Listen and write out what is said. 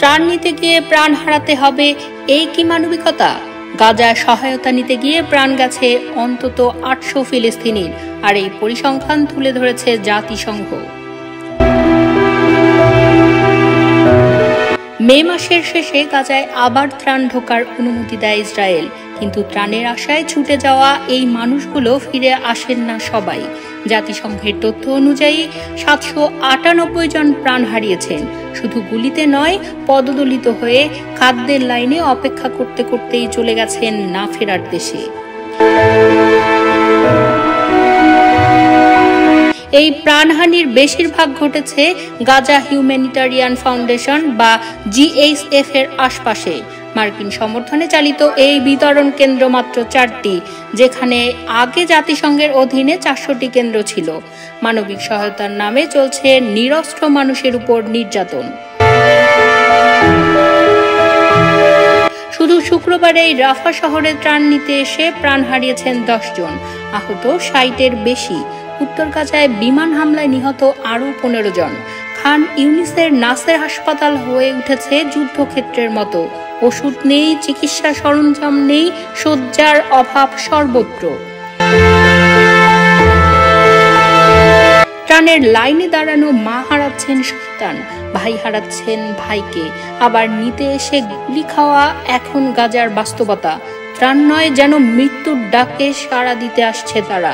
ত্রাণ নিতে গিয়ে প্রাণ হারাতে হবে, এই কি মানবিকতা? গাজায় সহায়তা নিতে গিয়ে প্রাণ গেছে অন্তত ৮০০ ফিলিস্তিনির, আর এই পরিসংখ্যান তুলে ধরেছে জাতিসংঘ। মে মাসের শেষে গাজায় আবার ত্রাণ ঢোকার অনুমতি দেয় ইসরায়েল, কিন্তু ত্রাণের আশায় ছুটে যাওয়া এই মানুষগুলো ফিরে আসেন না সবাই। জাতিসংঘের তথ্য অনুযায়ী ৭৯৮ জন প্রাণ হারিয়েছেন। শুধু গুলিতে নয়, পদদলিত হয়ে খাদ্যের লাইনে অপেক্ষা করতে করতেই চলে গেছেন না ফেরার দেশে। এই প্রাণহানির বেশিরভাগ ঘটেছে গাজা হিউম্যানিটারিয়ান ফাউন্ডেশন বা GHF এর আশপাশে। মার্কিন সমর্থনে চালিত এই বিতরণ কেন্দ্র মাত্র ৪টি, যেখানে আগে জাতিসংঘের অধীনে ৪০০টি কেন্দ্র ছিল। মানবিক সহায়তার নামে চলছে নিরস্ত্র মানুষের উপর নির্যাতন। শুধু শুক্রবারেই রাফা শহরে ত্রাণ নিতে এসে প্রাণ হারিয়েছেন ১০ জন, আহত ৬০-এর বেশি। উত্তর গাজায় বিমান হামলায় নিহত আরও ১৫ জন। খান ইউনিসের নাসের হাসপাতাল হয়ে উঠেছে যুদ্ধক্ষেত্রের মতো। ওষুধ নেই, চিকিৎসা সরঞ্জাম নেই, শয্যার অভাব সর্বত্র। ত্রাণের লাইনে দাঁড়ানো মা হারাচ্ছেন সন্তান, ভাই হারাচ্ছেন ভাইকে, আবার নিতে এসে গুলি খাওয়া এখন গাজার বাস্তবতা। ত্রাণ নয়, যেন মৃত্যুর ডাকে সাড়া দিতে আসছে তারা।